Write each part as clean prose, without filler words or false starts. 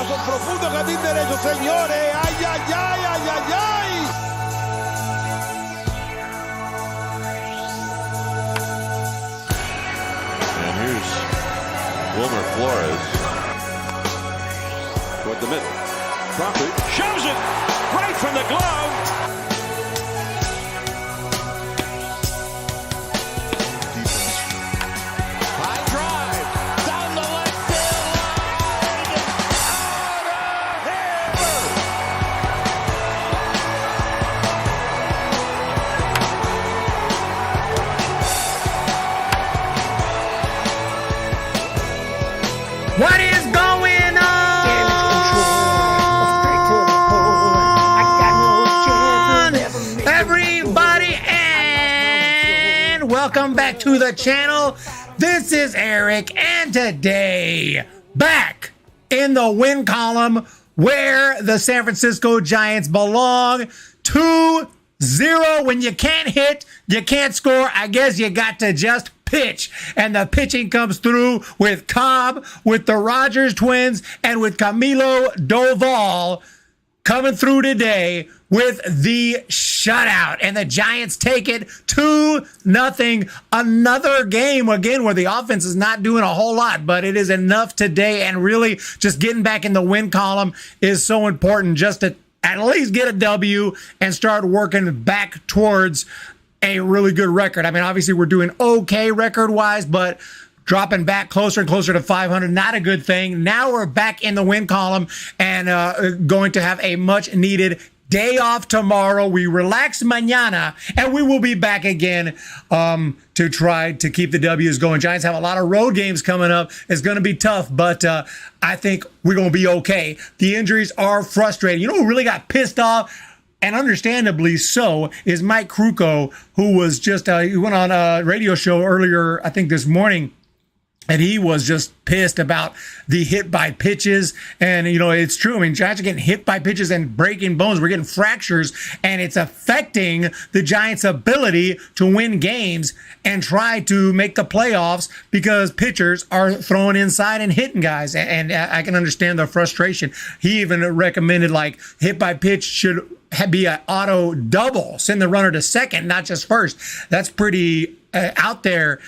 brazos profundos, jardín derecho, señores. ¡Ay, ay, ay, ay, ay, ay! And here's Wilmer Flores toward the middle. Crawford shoves it right from the glove. High drive down the left field line. Out of here. What is going on? Everybody, and welcome back to the channel. This is Eric, and today, back in the win column where the San Francisco Giants belong. 2-0. When you can't hit, you can't score. I guess you got to just pitch, and the pitching comes through with Cobb, with the Rogers twins, and with Camilo Doval coming through today with the shutout, and the Giants take it 2-0. Another game again where the offense is not doing a whole lot, but it is enough today, and really just getting back in the win column is so important, just to at least get a W and start working back towards a really good record. I mean, obviously we're doing okay record-wise, but dropping back closer and closer to 500, not a good thing. Now we're back in the win column and going to have a much-needed day off tomorrow. We relax mañana, and we will be back again to try to keep the W's going. Giants have a lot of road games coming up. It's going to be tough, but I think we're going to be okay. The injuries are frustrating. You know who really got pissed off? And understandably so, is Mike Krukow, who was just, he went on a radio show earlier, I think this morning, and he was just pissed about the hit by pitches. And, you know, it's true. I mean, Giants are getting hit by pitches and breaking bones. We're getting fractures, and it's affecting the Giants' ability to win games and try to make the playoffs because pitchers are throwing inside and hitting guys. And I can understand the frustration. He even recommended, like, hit by pitch should be an auto double, send the runner to second, not just first. That's pretty out there.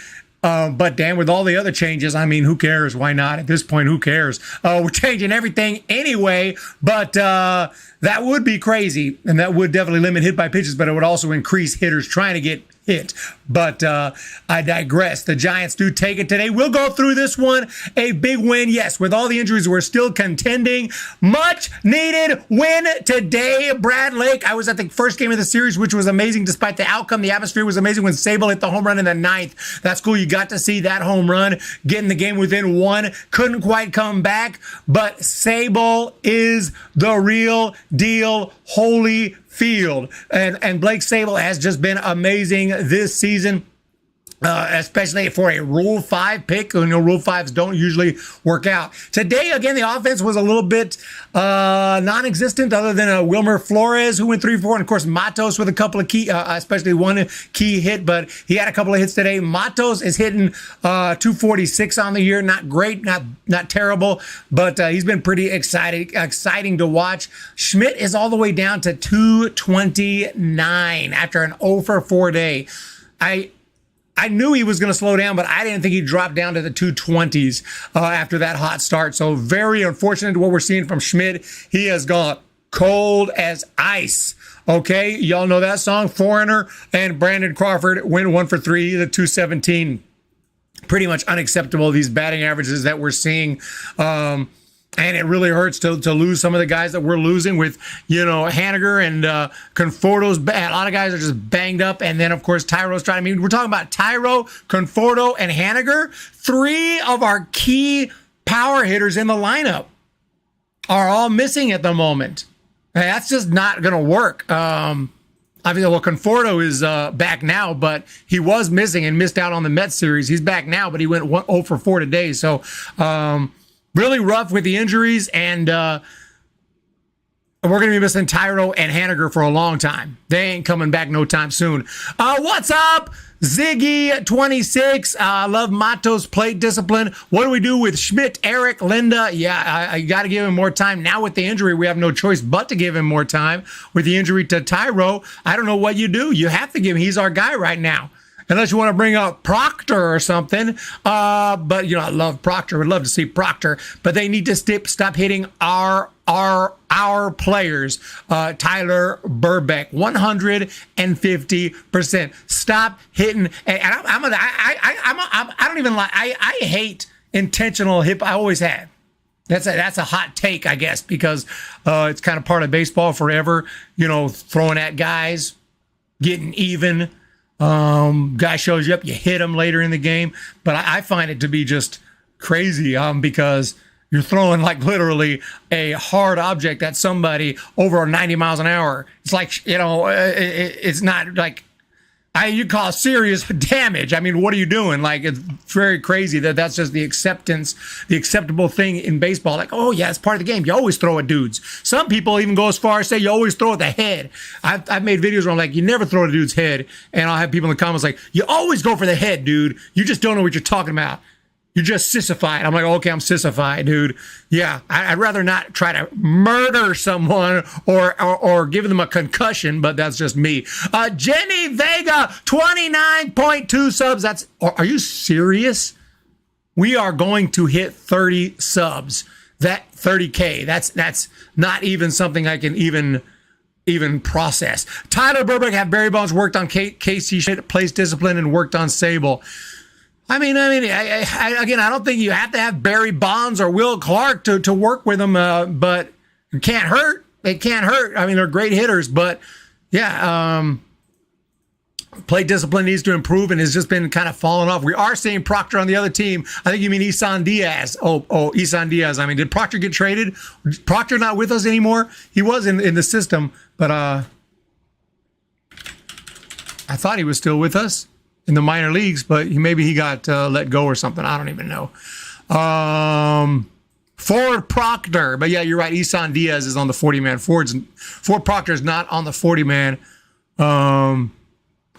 But Dan, with all the other changes, I mean, who cares? Why not? At this point, who cares? We're changing everything anyway, but that would be crazy, and that would definitely limit hit by pitches, but it would also increase hitters trying to get hit. But I digress. The Giants do take it today. We'll go through this one. A big win. Yes, with all the injuries, we're still contending. Much needed win today. Brad Lake, I was at the first game of the series, which was amazing despite the outcome. The atmosphere was amazing when Sable hit the home run in the ninth. That's cool. You got to see that home run, getting the game within one. Couldn't quite come back, but Sable is the real deal. Holy field. And Blake Sable has just been amazing this season. Especially for a Rule 5 pick. You know, Rule 5s don't usually work out. Today, again, the offense was a little bit non-existent other than Wilmer Flores, who went 3-4, and, of course, Matos with a couple of key, especially one key hit, but he had a couple of hits today. Matos is hitting 246 on the year. Not great, not terrible, but he's been pretty exciting to watch. Schmidt is all the way down to 229 after an 0-for-4 day. I knew he was going to slow down, but I didn't think he'd drop down to the 220s after that hot start. So very unfortunate what we're seeing from Schmidt. He has gone cold as ice. Okay, y'all know that song, Foreigner, and Brandon Crawford went 1-for-3, the 217. Pretty much unacceptable, these batting averages that we're seeing. And it really hurts to lose some of the guys that we're losing with, you know, Haniger and Conforto's. A lot of guys are just banged up. And then, of course, Tyro's trying. I mean, we're talking about Tyro, Conforto, and Haniger. 3 of our key power hitters in the lineup are all missing at the moment. And that's just not going to work. Obviously, well, Conforto is back now, but he was missing and missed out on the Mets series. He's back now, but he went 0-for-4 today. So, really rough with the injuries, and we're going to be missing Tyro and Haniger for a long time. They ain't coming back no time soon. What's up, Ziggy26? I love Mato's plate discipline. What do we do with Schmidt, Eric, Linda? Yeah, I got to give him more time. Now with the injury, we have no choice but to give him more time. With the injury to Tyro, I don't know what you do. You have to give him. He's our guy right now. Unless you want to bring up Proctor or something. But, I love Proctor. Would love to see Proctor. But they need to stop hitting our players. Tyler Burbeck, 150%. Stop hitting. And I don't even like, I hate intentional hip. I always have. That's a hot take, I guess, because it's kind of part of baseball forever. Throwing at guys, getting even. Guy shows you up, you hit him later in the game. But I find it to be just crazy because you're throwing like literally a hard object at somebody over 90 miles an hour. It's like, it's not like, you call serious damage. I mean, what are you doing? Like, it's very crazy that's just the acceptable thing in baseball. Like, oh yeah, it's part of the game. You always throw at dudes. Some people even go as far as say you always throw at the head. I've made videos where I'm like, you never throw at a dude's head. And I'll have people in the comments like, you always go for the head, dude. You just don't know what you're talking about. You're just sissified. I'm like, okay, I'm sissified, dude. Yeah, I'd rather not try to murder someone or give them a concussion, but that's just me. Jenny Vega, 29.2 subs. Are you serious? We are going to hit 30 subs. That 30K. That's not even something I can even process. Tyler Burbank had Barry Bonds, worked on Casey Schmidt, place discipline, and worked on Sable. I mean, again, I don't think you have to have Barry Bonds or Will Clark to work with them, but it can't hurt. It can't hurt. I mean, they're great hitters, but yeah, play discipline needs to improve and has just been kind of falling off. We are seeing Proctor on the other team. I think you mean Isan Diaz. Oh, Isan Diaz. I mean, did Proctor get traded? Proctor not with us anymore? He was in the system, but I thought he was still with us in the minor leagues, but maybe he got let go or something. I don't even know. Ford Proctor. But yeah, you're right. Isan Diaz is on the 40-man. Ford Proctor is not on the 40-man.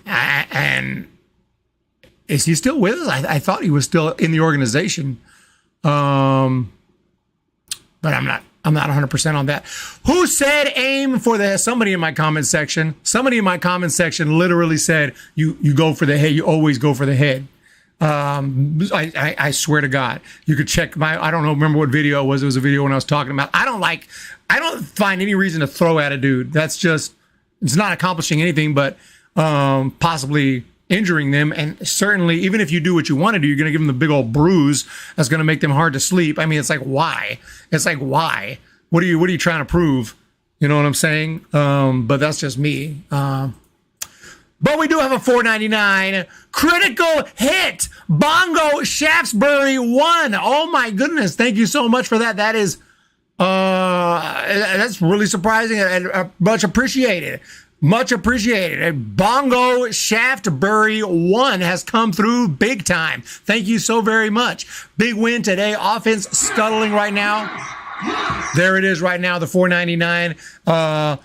And is he still with us? I thought he was still in the organization. But I'm not 100% on that. Who said aim for the head? Somebody in my comment section literally said you go for the head. You always go for the head. I swear to God, you could check I don't know, remember what video it was. It was a video when I was talking about, I don't find any reason to throw at a dude. It's not accomplishing anything, but possibly injuring them. And certainly, even if you do what you want to do, you're going to give them the big old bruise that's going to make them hard to sleep. I mean, it's like, why? What are you trying to prove? You know what I'm saying? But that's just me. But we do have a $4.99 critical hit. Bongo Shaftesbury 1. Oh my goodness. Thank you so much for that. That is, that's really surprising and much appreciated. Much appreciated. Bongo Shaftesbury 1 has come through big time. Thank you so very much. Big win today. Offense scuttling right now. There it is right now, the $4.99.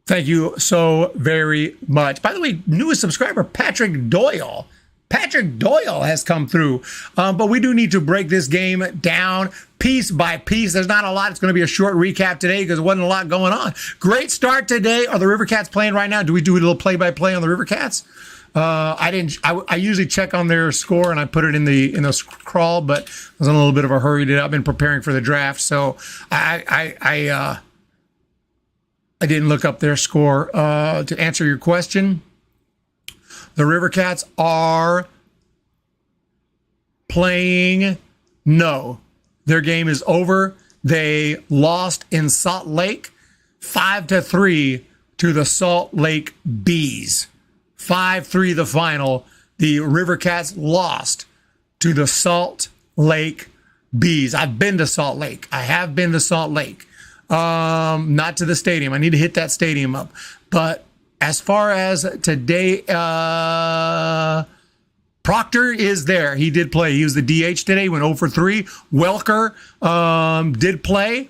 Thank you so very much. By the way, newest subscriber, Patrick Doyle. Patrick Doyle has come through. But we do need to break this game down piece by piece. There's not a lot. It's going to be a short recap today because there wasn't a lot going on. Great start today. Are the River Cats playing right now? Do we do a little play-by-play on the River Cats? I usually check on their score and I put it in the crawl, but I was in a little bit of a hurry today. I've been preparing for the draft, so I didn't look up their score. To answer your question, the River Cats are playing. No, their game is over. They lost in Salt Lake 5-3 to the Salt Lake Bees. 5-3 the final. The River Cats lost to the Salt Lake Bees. I've been to Salt Lake. I have been to Salt Lake. Not to the stadium. I need to hit that stadium up. But as far as today, Proctor is there. He did play. He was the DH today. Went 0 for 3. Welker did play.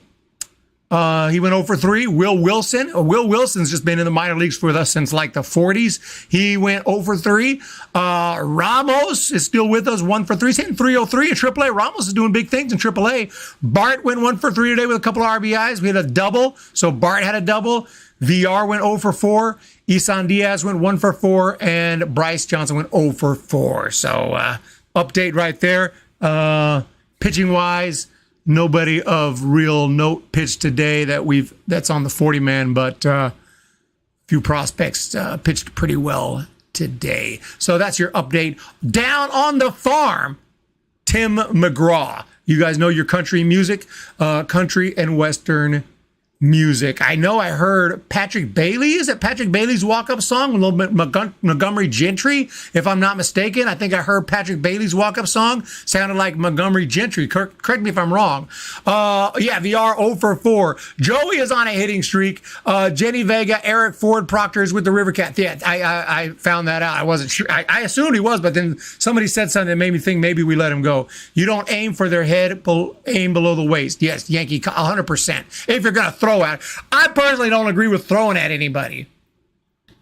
He went 0 for 3. Will Wilson's just been in the minor leagues with us since like the 40s. He went 0 for 3. Ramos is still with us, 1 for 3. He's hitting 303 at AAA. Ramos is doing big things in AAA. Bart went 1 for 3 today with a couple of RBIs. We had a double, so Bart had a double. VR went 0 for 4. Isan Diaz went 1 for 4. And Bryce Johnson went 0 for 4. So update right there. Pitching-wise, nobody of real note pitched today that's on the 40-man, but few prospects pitched pretty well today. So that's your update. Down on the farm, Tim McGraw. You guys know your country music, country and Western music. I know I heard Patrick Bailey. Is it Patrick Bailey's walk-up song? A little bit Montgomery Gentry, if I'm not mistaken. I think I heard Patrick Bailey's walk-up song. Sounded like Montgomery Gentry. Correct me if I'm wrong. Yeah, VR 0 for 4. Joey is on a hitting streak. Jenny Vega, Eric Ford Proctor is with the River Cats. Yeah, I found that out. I wasn't sure. I assumed he was, but then somebody said something that made me think maybe we let him go. You don't aim for their head, aim below the waist. Yes, Yankee, 100%. If you're going to throw at. I personally don't agree with throwing at anybody.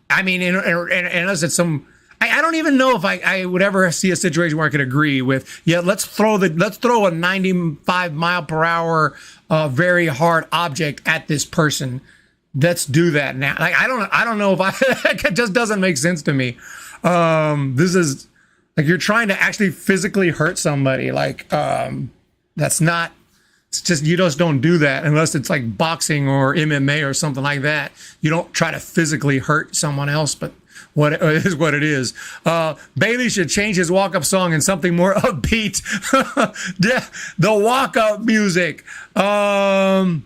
I mean, unless it's some, I don't even know if I would ever see a situation where I could agree with. Yeah, let's throw a 95 mile per hour very hard object at this person. Let's do that now. Like I don't know if it just doesn't make sense to me. This is like you're trying to actually physically hurt somebody. Like that's not. It's just, you just don't do that unless it's like boxing or MMA or something like that. You don't try to physically hurt someone else, but what is what it is. Bailey should change his walk-up song and something more upbeat. The walk-up music. Yeah,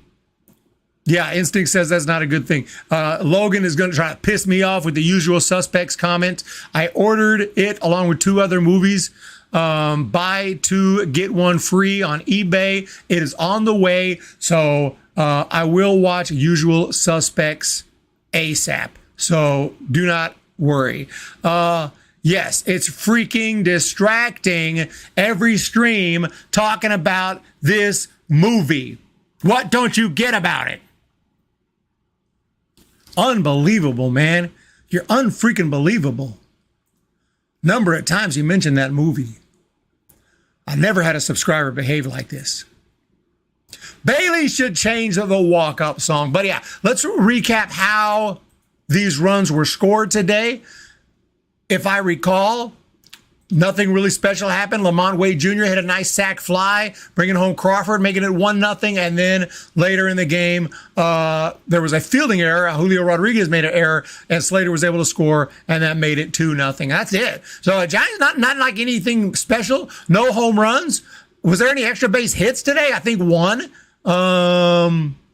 Instinct says that's not a good thing. Logan is going to try to piss me off with the usual suspects comment. I ordered it along with 2 other movies. Buy 2, get 1 free on eBay. It is on the way. So I will watch Usual Suspects ASAP. So do not worry. Yes, it's freaking distracting every stream talking about this movie. What don't you get about it? Unbelievable, man. You're unfreaking believable. Number of times you mentioned that movie. I never had a subscriber behave like this. Bailey should change the walk-up song. But yeah, let's recap how these runs were scored today. If I recall, nothing really special happened. Lamont Wade Jr. hit a nice sac fly, bringing home Crawford, making it 1-0. And then later in the game, there was a fielding error. Julio Rodriguez made an error, and Slater was able to score, and that made it 2-0. That's it. So Giants, not like anything special. No home runs. Was there any extra base hits today? I think 1.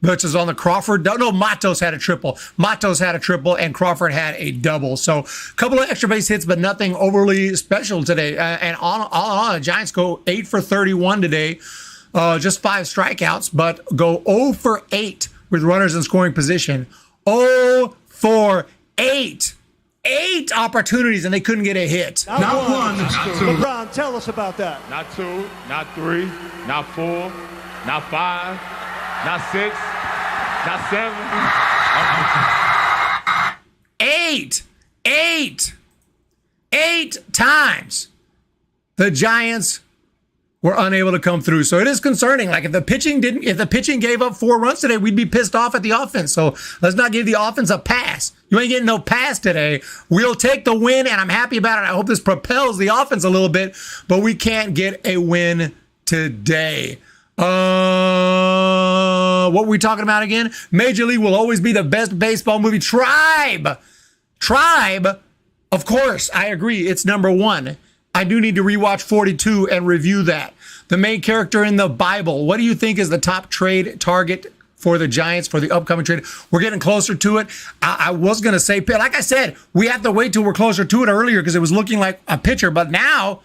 Which is on the Crawford. No, Matos had a triple. And Crawford had a double. So a couple of extra base hits, but nothing overly special today. And all in all, the Giants go 8 for 31 today. Just 5 strikeouts, but go 0 for 8 with runners in scoring position. 0 for 8. 8 opportunities, and they couldn't get a hit. Not one. Not 2. LeBron, tell us about that. Not 2, not 3, not 4, not 5, not 6, not 7. 8 times the Giants were unable to come through. So it is concerning. Like if the pitching gave up 4 runs today, we'd be pissed off at the offense. So let's not give the offense a pass. You ain't getting no pass today. We'll take the win, and I'm happy about it. I hope this propels the offense a little bit, but we can't get a win today. What were we talking about again? Major League will always be the best baseball movie. Tribe, of course, I agree. It's number 1. I do need to rewatch 42 and review that. The main character in the Bible. What do you think is the top trade target for the Giants for the upcoming trade? We're getting closer to it. I was going to say, like I said, we have to wait till we're closer to it earlier because it was looking like a pitcher. But now,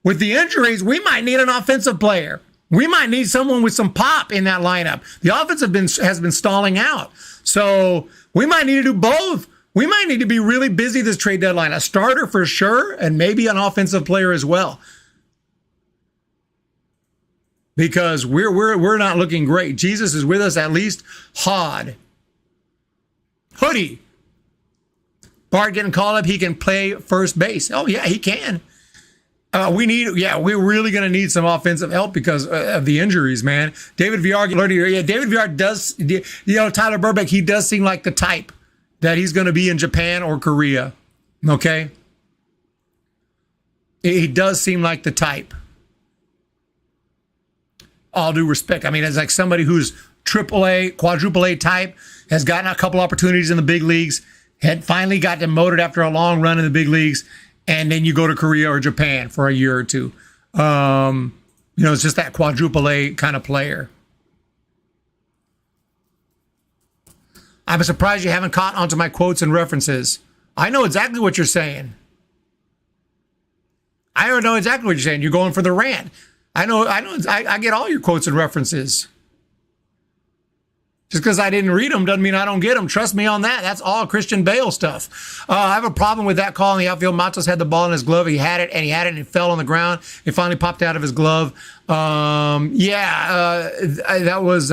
with the injuries, we might need an offensive player. We might need someone with some pop in that lineup. The offense has been stalling out. So we might need to do both. We might need to be really busy this trade deadline. A starter for sure, and maybe an offensive player as well. because we're not looking great. Jesus is with us at least. Hod. Hoodie. Bart getting called up. He can play first base. Oh, yeah, he can. We're really going to need some offensive help because of the injuries, man. David Villar, David Villar does, Tyler Burbeck, he does seem like the type that he's going to be in Japan or Korea. Okay? He does seem like the type. All due respect. I mean, it's like somebody who's AAA, quadruple A type, has gotten a couple opportunities in the big leagues, had finally got demoted after a long run in the big leagues, and then you go to Korea or Japan for a year or two. It's just that quadruple A kind of player. I'm surprised you haven't caught onto my quotes and references. I know exactly what you're saying. I don't know exactly what you're saying. You're going for the rant. I get all your quotes and references. Just because I didn't read them doesn't mean I don't get them. Trust me on that. That's all Christian Bale stuff. I have a problem with that call in the outfield. Matos had the ball in his glove. He had it, and it fell on the ground. It finally popped out of his glove. That was,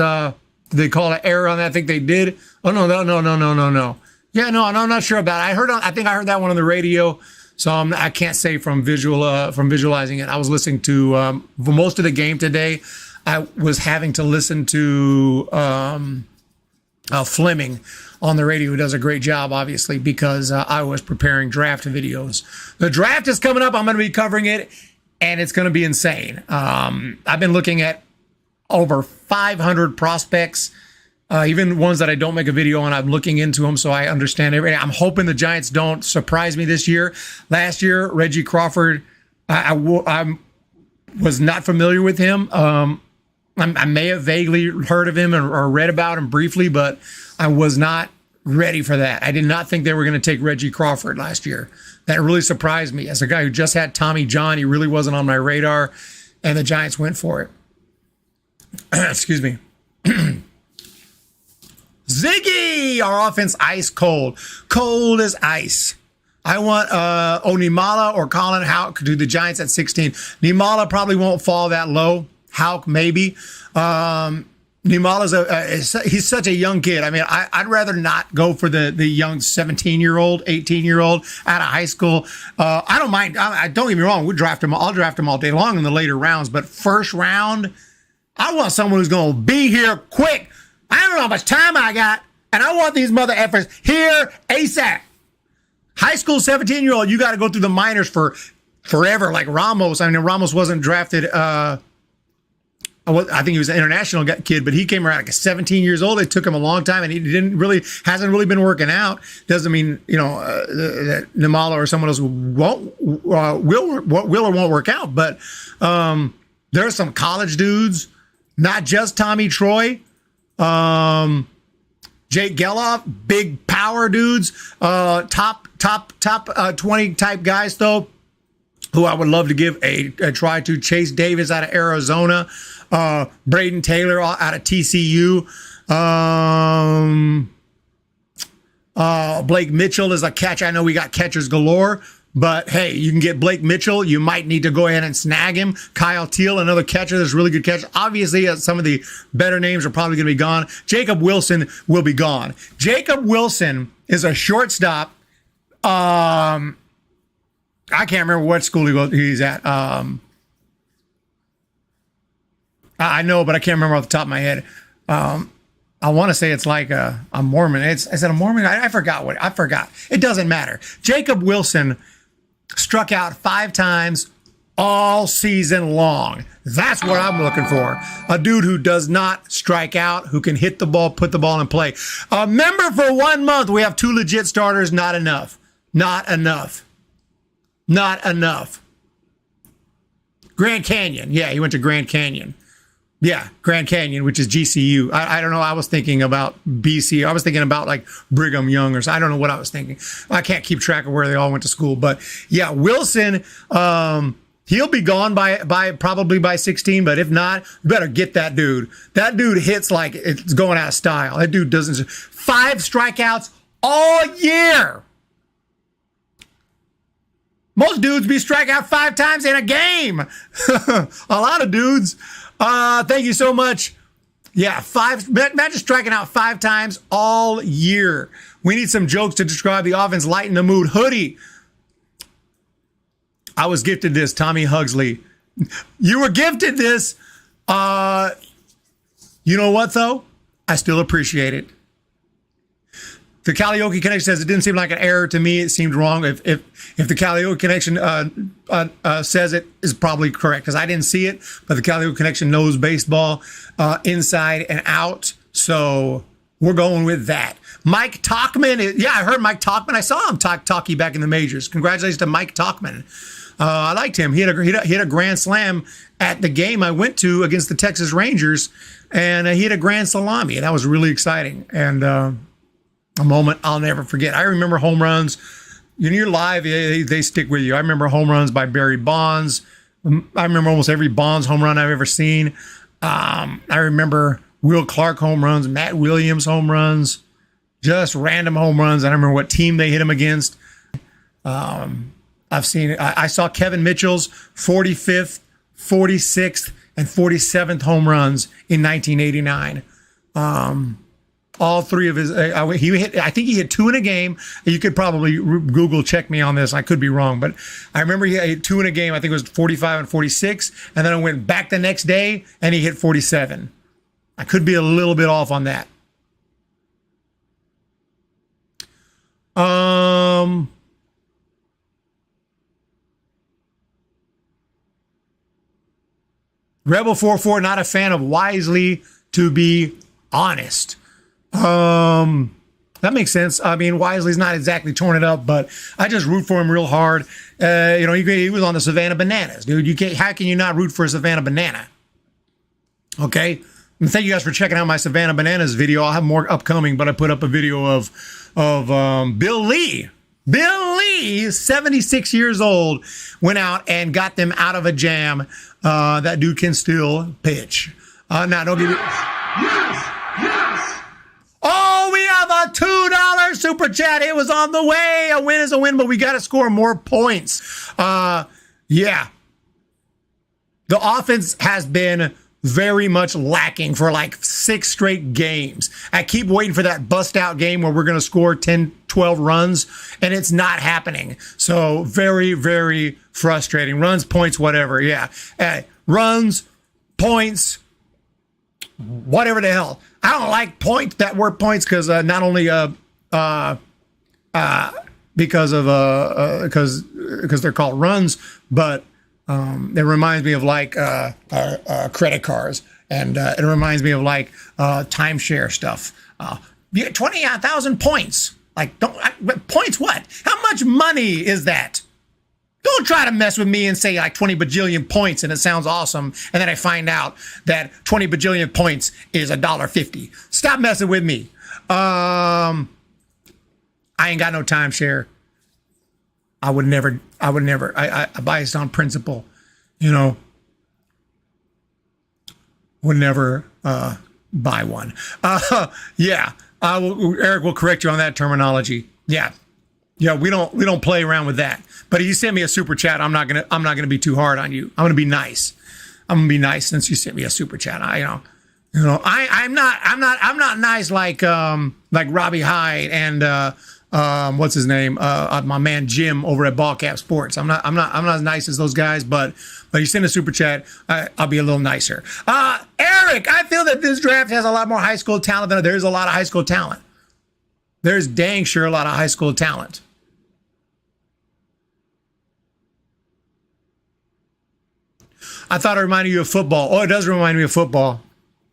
they call it error on that. I think they did. Oh, no. Yeah, no, I'm not sure about it. I think I heard that one on the radio. So I can't say from visualizing it. I was listening to, for most of the game today, I was having to listen to Fleming on the radio, who does a great job, obviously, because I was preparing draft videos. The draft is coming up. I'm going to be covering it, and it's going to be insane. I've been looking at over 500 prospects, even ones that I don't make a video on. I'm looking into them, so I understand everything. I'm hoping the Giants don't surprise me this year. Last year, Reggie Crawford, I was not familiar with him. I may have vaguely heard of him or read about him briefly, but I was not ready for that. I did not think they were going to take Reggie Crawford last year. That really surprised me. As a guy who just had Tommy John, he really wasn't on my radar, and the Giants went for it. Excuse me. Ziggy, our offense ice cold. Cold as ice. I want Nimala or Colin Houck to do the Giants at 16. Nimala probably won't fall that low. Houck maybe. Nimala's he's such a young kid. I mean, I'd rather not go for the young 17-year-old, 18-year-old out of high school. I don't mind. Don't get me wrong. We'll draft him. I'll draft him all day long in the later rounds. But first round, I want someone who's going to be here quick. I don't know how much time I got, and I want these mother effers here ASAP. High school 17-year-old, you got to go through the minors for forever, like Ramos. I mean, Ramos wasn't drafted. I think he was an international kid, but he came around like 17 years old. It took him a long time, and he hasn't really been working out. Doesn't mean that Nimala or someone else will or won't work out. But there are some college dudes, not just Tommy Troy, Jake Geloff, big power dudes, top 20 type guys though, who I would love to give a try to. Chase Davis out of Arizona, Braden Taylor out of TCU, Blake Mitchell is a catch. I know we got catchers galore, but hey, you can get Blake Mitchell. You might need to go ahead and snag him. Kyle Teal, another catcher that's really good catch. Obviously, some of the better names are probably going to be gone. Jacob Wilson will be gone. Jacob Wilson is a shortstop. I can't remember what school he's at. I know, but I can't remember off the top of my head. I want to say it's like a Mormon. Is it a Mormon? I forgot what. I forgot. It doesn't matter. Jacob Wilson struck out 5 times all season long. That's what I'm looking for. A dude who does not strike out, who can hit the ball, put the ball in play. A member for 1 month. We have 2 legit starters. Not enough. Not enough. Not enough. Grand Canyon. Yeah, he went to Grand Canyon. Yeah, Grand Canyon, which is GCU. I don't know. I was thinking about BC. I was thinking about like Brigham Young or something. I don't know what I was thinking. I can't keep track of where they all went to school. But yeah, Wilson, he'll be gone probably by 16. But if not, you better get that dude. That dude hits like it's going out of style. That dude doesn't. 5 strikeouts all year. Most dudes be strike out 5 times in a game. A lot of dudes. Thank you so much. Yeah, imagine striking out 5 times all year. We need some jokes to describe the offense, lighten the mood. Hoodie. I was gifted this, Tommy Hugsley. You were gifted this. You know what, though? I still appreciate it. The Karaoke Connection says it didn't seem like an error to me. It seemed wrong. If the Karaoke Connection says it, is probably correct because I didn't see it. But the Karaoke Connection knows baseball inside and out, so we're going with that. Mike Talkman, I heard Mike Talkman. I saw him talkie back in the majors. Congratulations to Mike Talkman. I liked him. He hit a grand slam at the game I went to against the Texas Rangers, and he hit a grand salami, and that was really exciting. And a moment I'll never forget. I remember home runs. When you're live, they stick with you. I remember home runs by Barry Bonds. I remember almost every Bonds home run I've ever seen. I remember Will Clark home runs, Matt Williams home runs, just random home runs. I don't remember what team they hit him against. I've seen it. I saw Kevin Mitchell's 45th, 46th, and 47th home runs in 1989. All 3 of his, I think he hit 2 in a game. You could probably Google check me on this. I could be wrong, but I remember he hit 2 in a game. I think it was 45 and 46. And then I went back the next day and he hit 47. I could be a little bit off on that. Rebel 44, not a fan of Wisely, to be honest. That makes sense. I mean, Wisely's not exactly torn it up, but I just root for him real hard. He was on the Savannah Bananas, dude. How can you not root for a Savannah Banana? Okay. And thank you guys for checking out my Savannah Bananas video. I'll have more upcoming, but I put up a video of Bill Lee. Bill Lee, 76 years old, went out and got them out of a jam. That dude can still pitch. Now, don't give me... Yes! Oh, we have a $2 super chat. It was on the way. A win is a win, but we got to score more points. Yeah. The offense has been very much lacking for like 6 straight games. I keep waiting for that bust out game where we're going to score 10, 12 runs, and it's not happening. So very, very frustrating. Runs, points, whatever. Yeah. Runs, points, whatever the hell. I don't like that word points because not only because they're called runs, but it reminds me of like credit cards, and it reminds me of like timeshare stuff. You get 20,000 points. Like, points what? How much money is that? Don't try to mess with me and say like 20 bajillion points and it sounds awesome. And then I find out that 20 bajillion points is $1.50. Stop messing with me. I ain't got no timeshare. I would never, I buy it on principle, would never buy one. Yeah. Eric will correct you on that terminology. Yeah. Yeah, we don't play around with that. But if you send me a super chat, I'm not gonna be too hard on you. I'm gonna be nice. I'm gonna be nice since you sent me a super chat. I'm not nice like Robbie Hyde and what's his name? My man Jim over at Ballcap Sports. I'm not as nice as those guys, but you send a super chat, I'll be a little nicer. Eric, I feel that this draft has a lot more high school talent than there's a lot of high school talent. There's dang sure a lot of high school talent. I thought it reminded you of football. Oh, it does remind me of football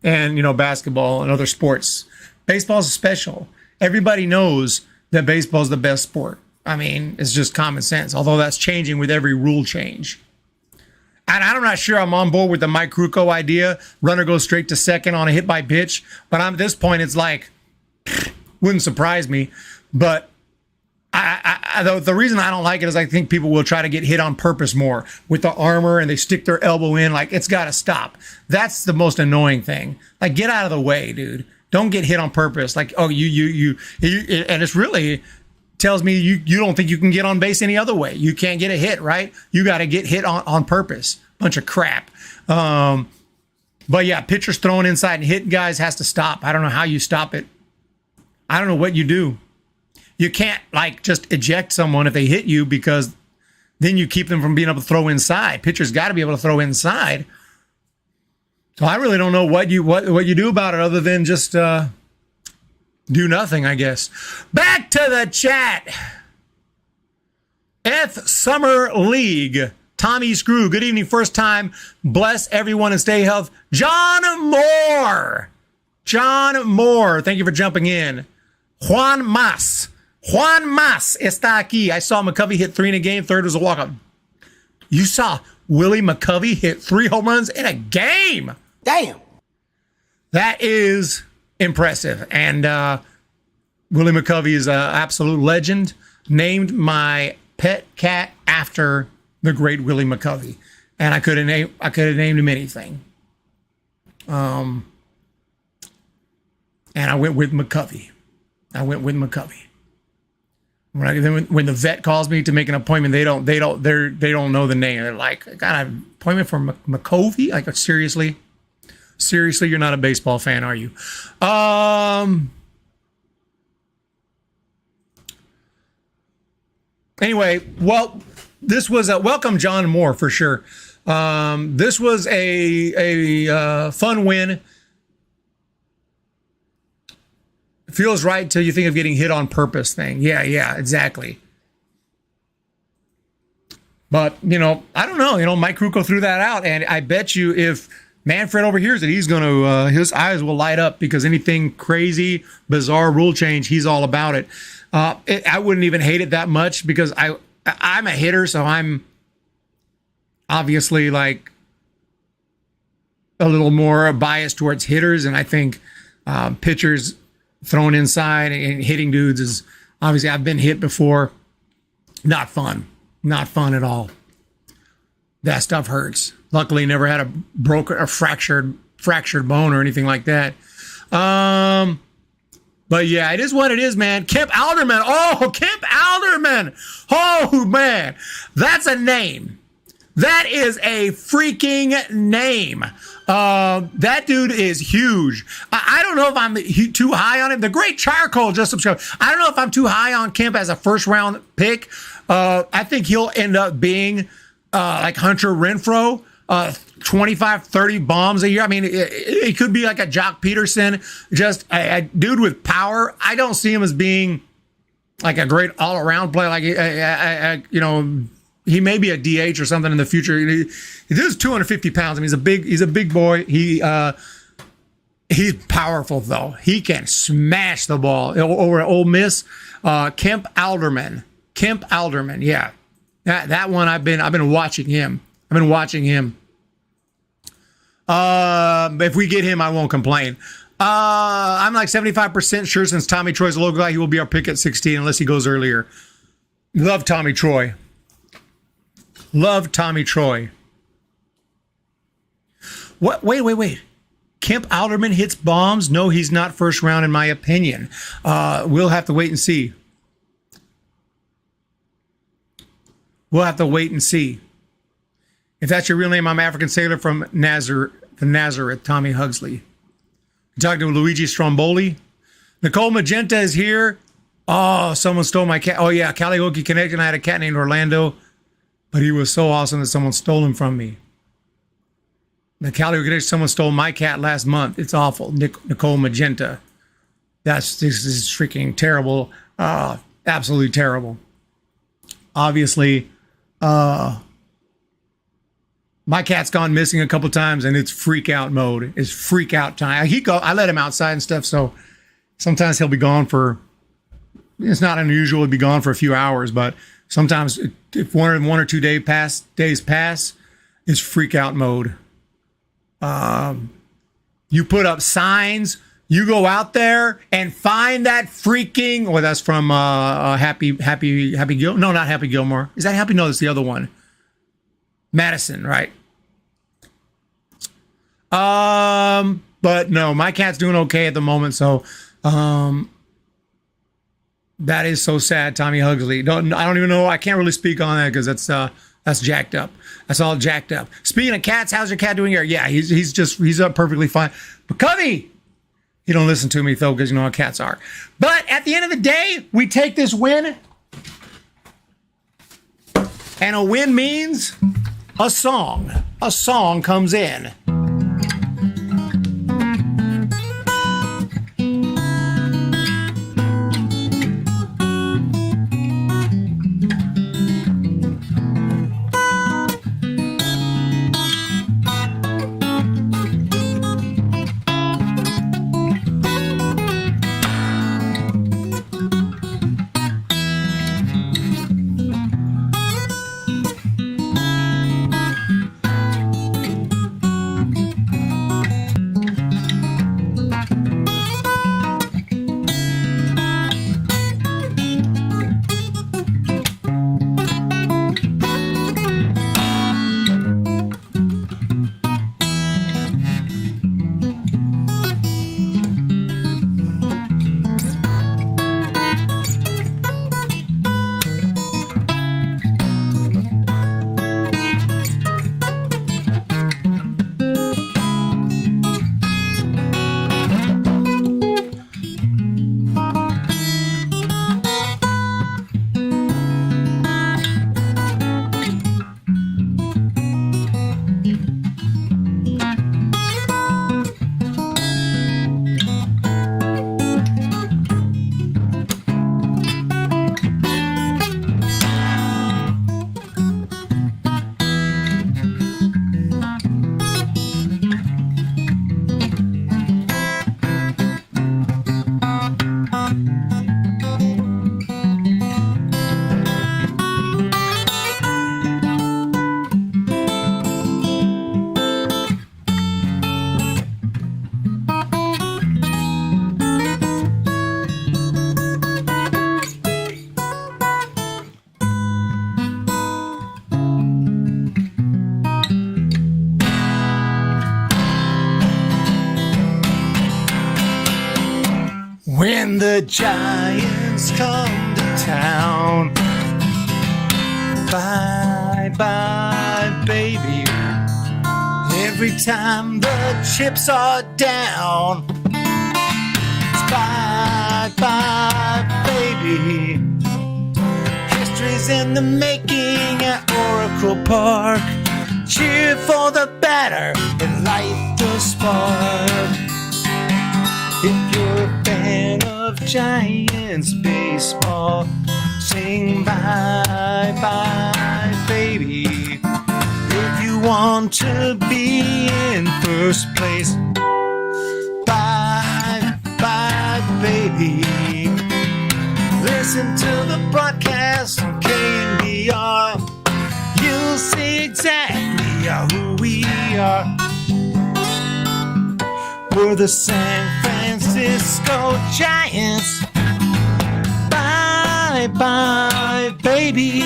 and, basketball and other sports. Baseball's special. Everybody knows that baseball's the best sport. I mean, it's just common sense, although that's changing with every rule change. And I'm not sure I'm on board with the Mike Krukow idea. Runner goes straight to second on a hit by pitch. But at this point, it's like, wouldn't surprise me. But the reason I don't like it is I think people will try to get hit on purpose more with the armor and they stick their elbow in. Like, it's got to stop. That's the most annoying thing. Like, get out of the way, dude. Don't get hit on purpose. Like, oh, you and it's really tells me you don't think you can get on base any other way. You can't get a hit, right? You got to get hit on purpose. Bunch of crap. But yeah, pitchers throwing inside and hitting guys has to stop. I don't know how you stop it. I don't know what you do. You can't like just eject someone if they hit you, because then you keep them from being able to throw inside. Pitchers got to be able to throw inside. So I really don't know what you do about it other than just do nothing, I guess. Back to the chat. F Summer League. Tommy Screw. Good evening. First time. Bless everyone and stay healthy. John Moore. John Moore. Thank you for jumping in. Juan Mas. Juan Mas está aquí. I saw McCovey hit 3 in a game. Third was a walk-up. You saw Willie McCovey hit 3 home runs in a game. Damn. That is impressive. And Willie McCovey is an absolute legend. Named my pet cat after the great Willie McCovey. And I could have named him anything. And I went with McCovey. When the vet calls me to make an appointment, they don't know the name. They're like, I got an appointment for McCovey? Like, seriously, you're not a baseball fan, are you? Anyway, well, this was a welcome, John Moore, for sure. This was a fun win. Feels right till you think of getting hit on purpose thing. Yeah, exactly. But, I don't know. Mike Kruko threw that out, and I bet you if Manfred overhears it, he's going to, his eyes will light up, because anything crazy, bizarre rule change, he's all about it. I wouldn't even hate it that much, because I'm a hitter, so I'm obviously like a little more biased towards hitters, and I think pitchers throwing inside and hitting dudes is obviously, I've been hit before. Not fun at all. That stuff hurts. Luckily, never had a fractured bone or anything like that. But yeah, it is what it is, man. Kemp Alderman. Oh, Kemp Alderman. Oh, man. That's a name. That is a freaking name. That dude is huge. I don't know if I'm too high on him. The Great Charcoal just subscribed. I don't know if I'm too high on Kemp as a first round pick. I think he'll end up being like Hunter Renfroe. 25, 30 bombs a year. I mean, it could be like a Jock Peterson, just a dude with power. I don't see him as being like a great all-around player. Like, he may be a DH or something in the future. He is 250 pounds. I mean, he's a big boy. He's powerful though. He can smash the ball over at Ole Miss. Kemp Alderman. Yeah, that one I've been watching him. If we get him, I won't complain. I'm like 75% sure, since Tommy Troy's a local guy, he will be our pick at 16 unless he goes earlier. Love Tommy Troy. What? Wait. Kemp Alderman hits bombs? No, he's not first round in my opinion. We'll have to wait and see. If that's your real name, I'm African Sailor from Nazareth, Tommy Hugsley. You talking to Luigi Stromboli? Nicole Magenta is here. Oh, someone stole my cat. Oh, yeah, Caligoki Connection. I had a cat named Orlando, but he was so awesome that someone stole him from me. The Caligoki Connection, someone stole my cat last month. It's awful. Nicole Magenta. This is freaking terrible. Absolutely terrible. Obviously, my cat's gone missing a couple times, and it's freak out mode. It's freak out time. I let him outside and stuff, so sometimes he'll be gone for. It's not unusual to be gone for a few hours, but sometimes if one or 2 days pass, it's freak out mode. You put up signs. You go out there and find that freaking. Oh, that's from Happy Gilmore. No, not Happy Gilmore. Is that Happy? No, that's the other one. Madison, right? But no, my cat's doing okay at the moment. So, that is so sad, Tommy Hugsley. I don't even know. I can't really speak on that because that's That's jacked up. That's all jacked up. Speaking of cats, how's your cat doing here? Yeah, he's up perfectly fine. But Covey, you don't listen to me though, because you know how cats are. But at the end of the day, we take this win, and a win means a song. A song comes in. When the Giants come to town, bye bye baby. Every time the chips are down, it's bye bye baby. History's in the making at Oracle Park. Cheer for the batter and light the spark. If you're a fan of Giants baseball, sing bye bye baby. If you want to be in first place, bye bye baby. Listen to the broadcast on KNBR. You'll see exactly who we are. We're the San Francisco Giants. Bye bye baby.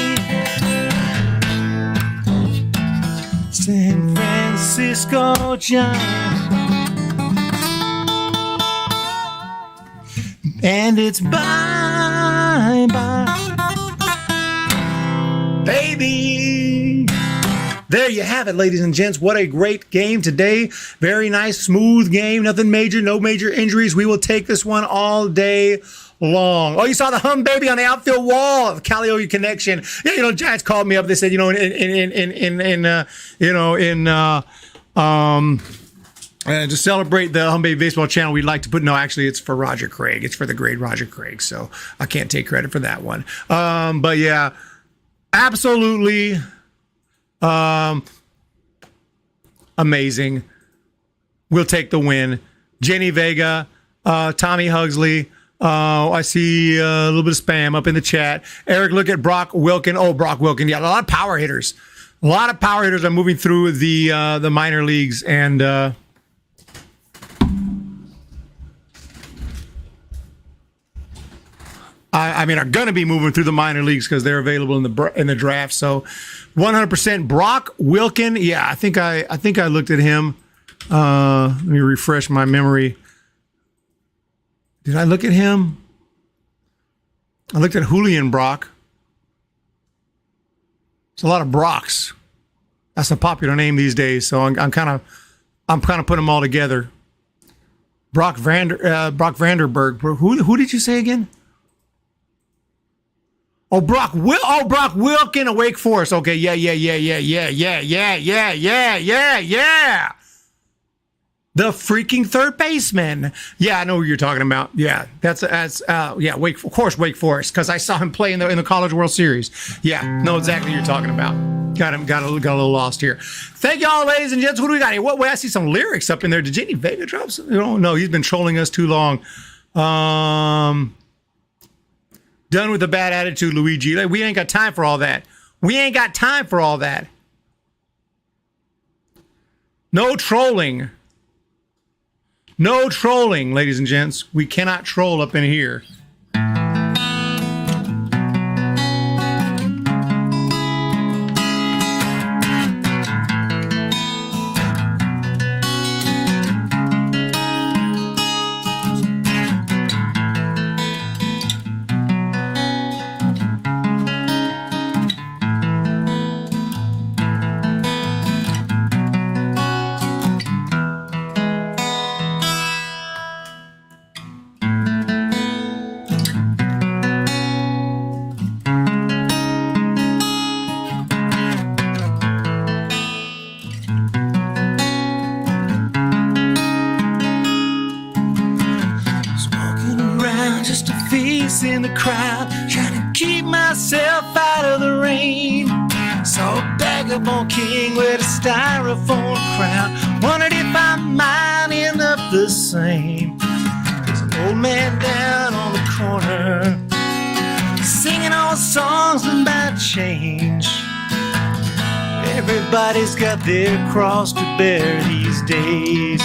San Francisco Giants. And it's bye bye baby. There you have it, ladies and gents. What a great game today. Very nice, smooth game. Nothing major, no major injuries. We will take this one all day long. Oh, you saw the Humm baby on the outfield wall of Calliope Connection. Yeah, you know, Giants called me up. They said, you know, to celebrate the Humm Baby Baseball channel, we'd like to put, no, actually, it's for Roger Craig. It's for the great Roger Craig. So I can't take credit for that one. But yeah, absolutely amazing. We'll take the win. Jenny Vega, Tommy Hugsley. I see a little bit of spam up in the chat. Eric, look at Brock Wilken. Oh, Brock Wilken. Yeah, a lot of power hitters. A lot of power hitters are moving through the minor leagues, and I mean, are going to be moving through the minor leagues because they're available in the draft. So, 100% Brock Wilken. Yeah, I think I looked at him. Let me refresh my memory. Did I look at him? I looked at Julian Brock. It's a lot of Brocks. That's a popular name these days, so I'm kind of putting them all together. Brock Vanderberg. Who did you say again? Oh, Brock Wilkin of Wake Forest. Okay, yeah. The freaking third baseman. Yeah, I know who you're talking about. Yeah, that's Wake Forest, because I saw him play in the College World Series. Yeah, know exactly what you're talking about. Got a little lost here. Thank y'all, ladies and gents. What do we got here? What? I see some lyrics up in there. Did Jenny Vega drop some? No, he's been trolling us too long. Done with the bad attitude, Luigi. We ain't got time for all that. No trolling. No trolling, ladies and gents. We cannot troll up in here. In the crowd, trying to keep myself out of the rain. Saw a vagabond king with a styrofoam crown. Wondered if I might end up the same. There's an old man down on the corner, singing all songs about change. Everybody's got their cross to bear these days.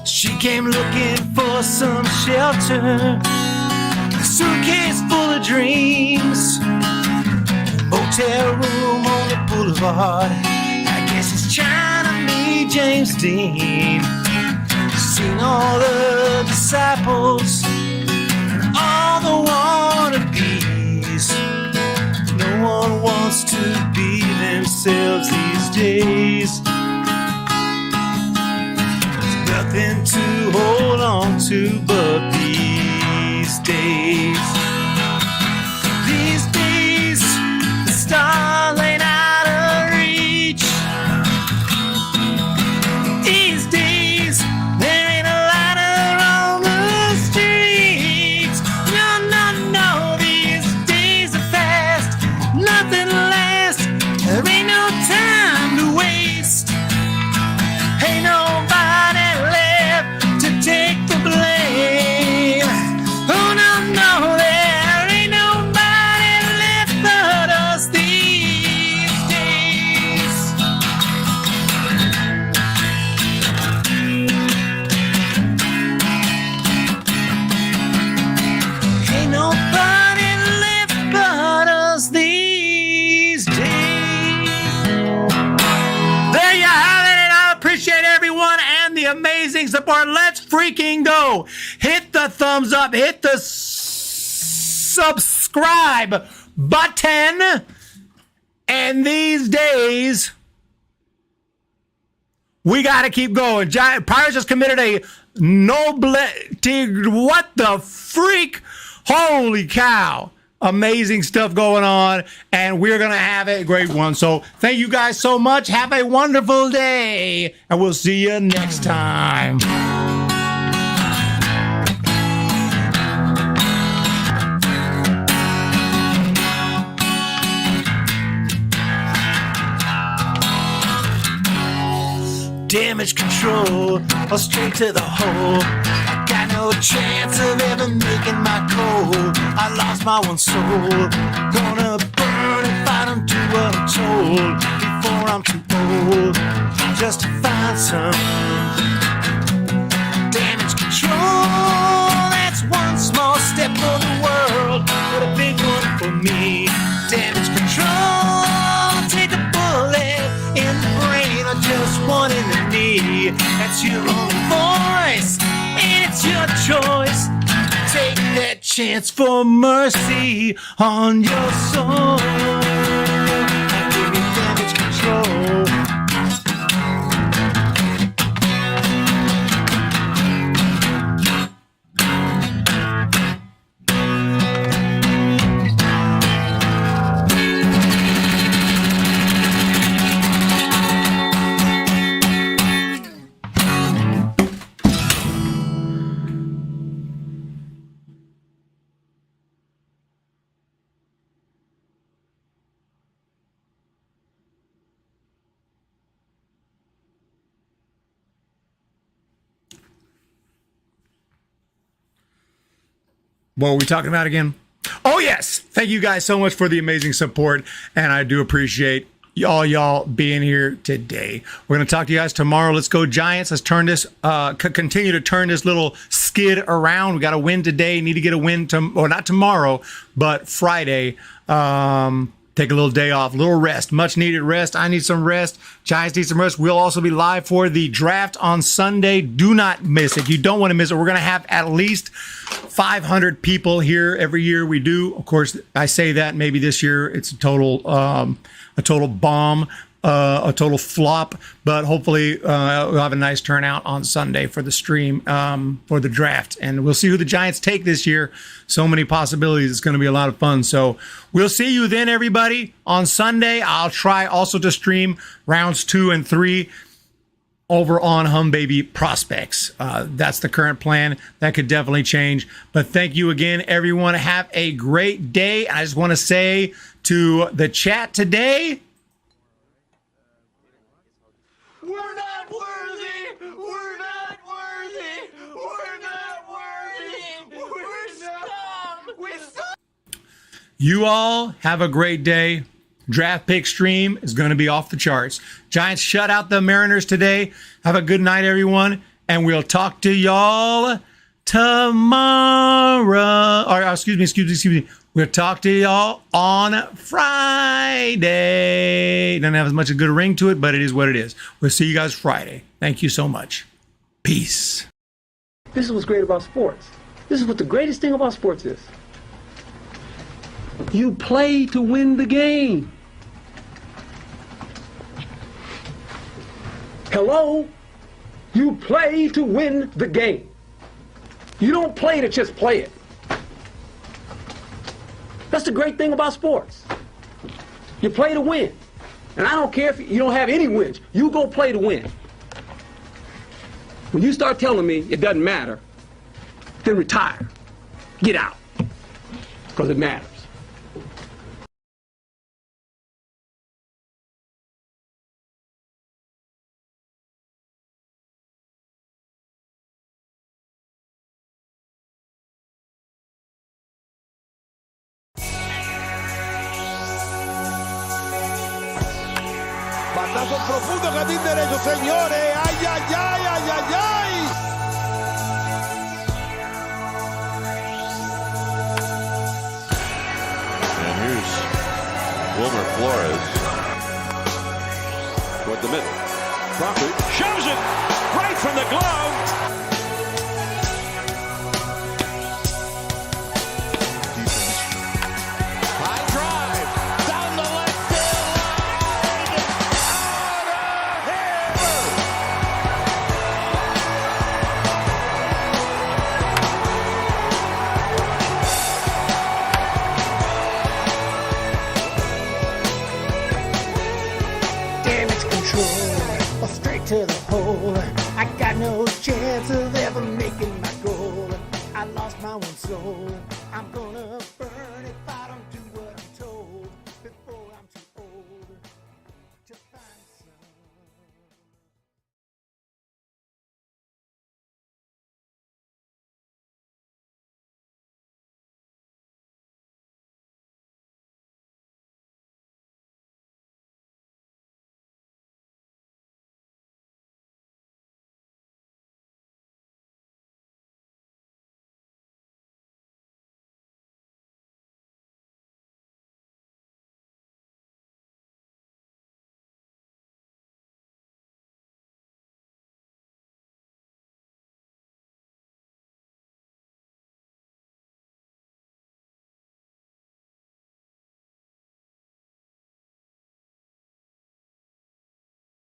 She came looking for some shelter, a suitcase full of dreams, motel room on the boulevard. I guess it's trying to meet James Dean. Seen all the disciples, all the wannabes. No one wants to be themselves these days. Nothing to hold on to but these days. These days, the stars ain't out of reach. These days, there ain't a lighter on the streets. No, these days are fast, nothing lasts. There ain't no time to waste. Ain't nobody take the blame. Oh no, there ain't nobody left but us these days. Ain't nobody left but us these days. There you have it, and I appreciate everyone and the amazing support. Let's freaking go. Hit the thumbs up, hit the subscribe button. And these days, we got to keep going. Pirates just committed a what the freak? Holy cow. Amazing stuff going on, and we're going to have a great one. So thank you guys so much. Have a wonderful day, and we'll see you next time. Damage control, or straight to the hole. I got no chance of ever making my call. I lost my one soul. Gonna burn if I don't do what I'm told before I'm too old, just to find some damage control. That's one small step for the world, but a big one for me. Damage control, take a bullet in the brain or just one in the knee. That's your only voice, and it's your choice. Take that chance for mercy on your soul. What were we talking about again? Oh, yes. Thank you guys so much for the amazing support. And I do appreciate y'all being here today. We're going to talk to you guys tomorrow. Let's go Giants. Let's turn this, continue to turn this little skid around. We got to win today. Need to get a win, or not tomorrow, but Friday. Take a little day off, a little rest, much needed rest. I need some rest. Giants need some rest. We'll also be live for the draft on Sunday. Do not miss it. You don't want to miss it. We're going to have at least 500 people here every year. We do. Of course, I say that maybe this year it's a total bomb. A total flop, but hopefully we'll have a nice turnout on Sunday for the stream for the draft, and we'll see who the Giants take this year. So many possibilities. It's going to be a lot of fun. So we'll see you then, everybody, on Sunday. I'll try also to stream rounds 2 and 3 over on Humm Baby Prospects. That's the current plan. That could definitely change. But thank you again, everyone. Have a great day. I just want to say to the chat today, We're not worthy. We're not worthy. We're not worthy. We're scum. We're scum. you all have a great day. Draft pick stream is going to be off the charts. Giants shut out the Mariners today. Have a good night, everyone. And we'll talk to y'all tomorrow. Or excuse me. We'll talk to y'all on Friday. Doesn't have as much a good ring to it, but it is what it is. We'll see you guys Friday. Thank you so much. Peace. This is what's great about sports. This is what the greatest thing about sports is. You play to win the game. Hello? You play to win the game. You don't play to just play it. That's the great thing about sports. You play to win. And I don't care if you don't have any wins. You go play to win. When you start telling me it doesn't matter, then retire. Get out. Because it matters. Batazo profundo, jardín derecho, señores. Ay, ay, ay, ay, ay, ay. And here's Wilmer Flores toward the middle. Crawford shows it right from the glove. High drive down the left field line. Out of here. Damage control, straight to the hole. I got no chance of ever making my goal. I lost my one soul.